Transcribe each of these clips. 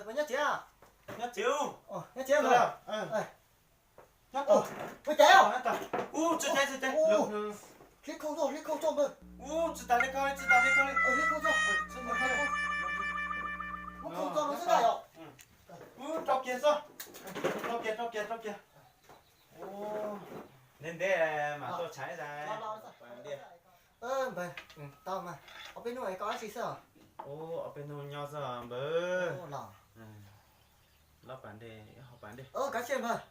mà nhá chị à? Nhá chiếu. Nhá chị Rồi. mà. Nhá tổ. Với cháy à? Nhá tổ. Chưa cháy. Lít không cho mà. Chưa tay lên coi, chưa tay lên coi. Lít không cho. Chưa tay lên coi. Nó không cho nó rất là rồi. Trong kia sao? Trong kia. Nên để mà tôi cháy ra. Vậy. Tao mà. Ở bên ngoài có gì sao? Ở bên nông nhau sao bơ. Lò. Nó bán đề, học bán đề. Cá chim mà.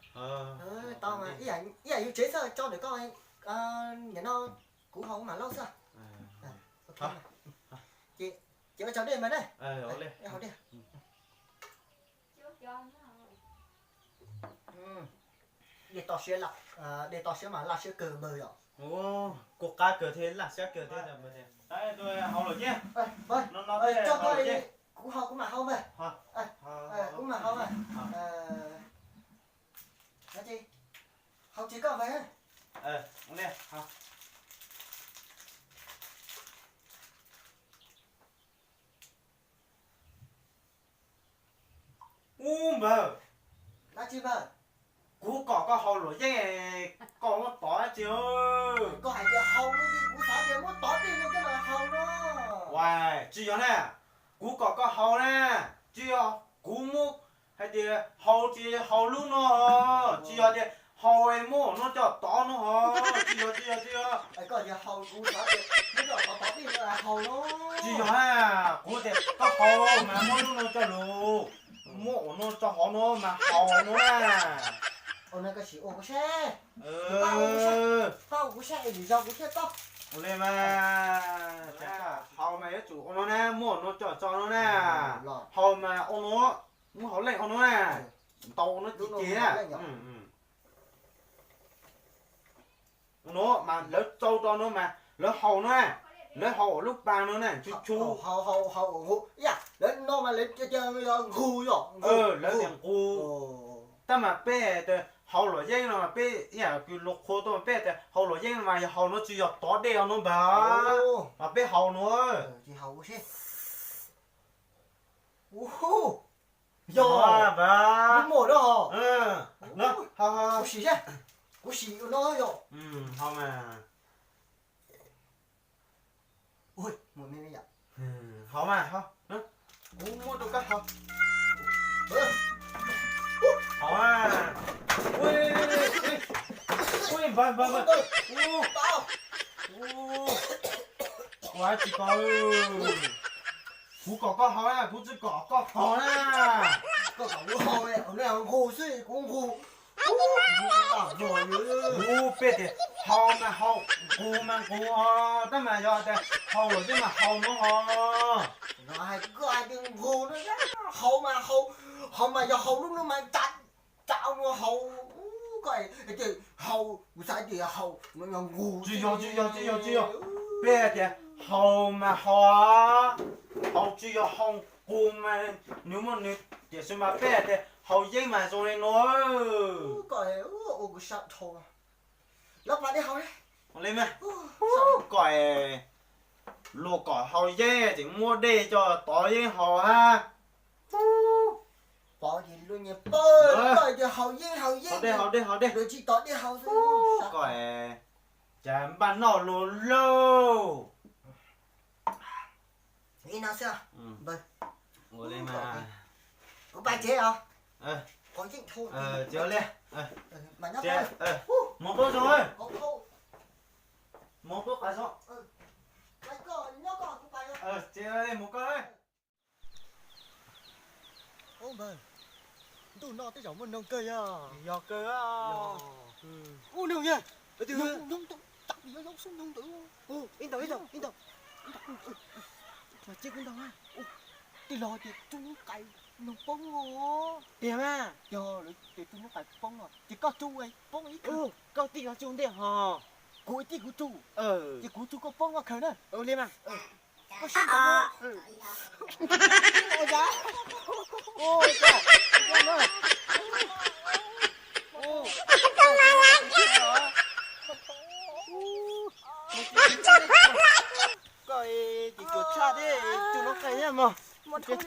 Tao mà ý ảnh yêu chế sao cho để coi nhà nó cũng không mà lâu sao? Ok. Chị ơi cháu đi mà đây. Học lên. Học đi. Để tao sẽ mà là sẽ cờ bơi rồi. Cuộc ca cờ thế là sẽ cờ thế là bơ thế. Đấy tôi học rồi nhé. Nó Cho tôi cũng học cũng mà không vậy. Cũng mà không vậy. Nói chi? Học chỉ có vậy hết. Ông đây, học. Bơ. Là chi bơ? Cú có học rồi chứ. Có nó tỏ chứ. Có hay giờ học nó gì cũng sợ giờ muốn tỏ đi nó cái là học đó. Wow, chứ giờ nè. Cú có học nè. Chứ cú mua hay thì học thì học luôn nó. Chứ giờ thì học em mua nó cho tỏ nó hả. Chứ giờ. Có giờ học cũng sợ giờ nó cho tỏ đi nó là học nó. Chứ giờ nè. Cú thì có học mà mua nó cho lù. Mua nó cho họ nó mà học nó nè. Nó cái gì cái xe. Tao cũng xe thì do cũng xe tao. Lên mà. Học mày chủ nó nè, mua nó cho nó nè. Học mà ông nó muốn học lên ông nó nè. Tàu nó chỉ chế nè. Nó mà lỡ trâu cho nó mà lỡ hầu nó nè. Lỡ hầu lúc ba nó nè, chú. Hầu ngủ. Dạ, đến nó mà lấy chơi ngu rồi. Lỡ tiền ngu. Ta mà bé thì hầu lỡ dây mà bé, dạ cứ lục khô tôi bé thì hầu lỡ dây mà hầu nó chỉ có tỏ đeo nó bà. Mà bé hầu nó. Thì hầu cái xe. Rồi bà. Nó mồi đó hả? Nó, hầu. Cú xì xe. Cú xì nó rồi. Hầu mà. Ui, một mình vậy. Hầu mà, hầu. Nó. Mua đồ cắt hầu. Hầu à. Ui, vâng. Quá chị coi. Cú có hầu à, cú chỉ có hầu à. Có hầu này, ở đây hầu gì cũng hầu. Cú biết thì hầu mà hầu, cú mà cú đó mà do thì hầu rồi chứ mà hầu nó hầu. Nó hay có ai đừng hầu nữa hầu mà do hầu lúc nó mà chạo nó hầu coi cái hầu sai thì hầu nó ngu. Chứ biết thì hầu mà hầu chứ hầu cú mà nếu mà thì xem mà biết thì hầu dây mà rồi nó. Coi ô cái sạt thôi. Lắp vào đi hầu đấy. Lên mà. Coi lô cỏ hầu dây thì mua để cho tỏi dây hầu ha. Bỏ gì luôn nhỉ bơi coi giờ hầu dây. Hầu đây. Rồi chị tỏi đi hầu rồi. Coi chả bán nó lâu. Nghĩ nào sao? Vâng. Ngồi lên mà. Có bài chế à? Có chuyện thôi. Chéo lên. Mà nhắc thôi. Một bước rồi. Một bước phải rồi. Mày nhắc cũng phải rồi. Chéo lên một cái. Ô vâng. Tụi nó tới giống một nông cây à. Giọt cơ á. Ô nông nha. Nông tặng gì giống xuống nông tử. Yên tàu. Mà chết con đâu á. Thì lo thì chúng cày nó bông ngó. Tiền à. Giờ để chúng nó cày bông rồi. Chỉ có chú ấy bông ít. Có tí có chú đấy hả. Cuối tí của chú. Chỉ của chú có bông ngó khởi nữa. Lên mà. Có xin không? Ôi giá. Ôi giá. Coi chỉ chuột cha đấy, chúng nó cày mà. Một thôi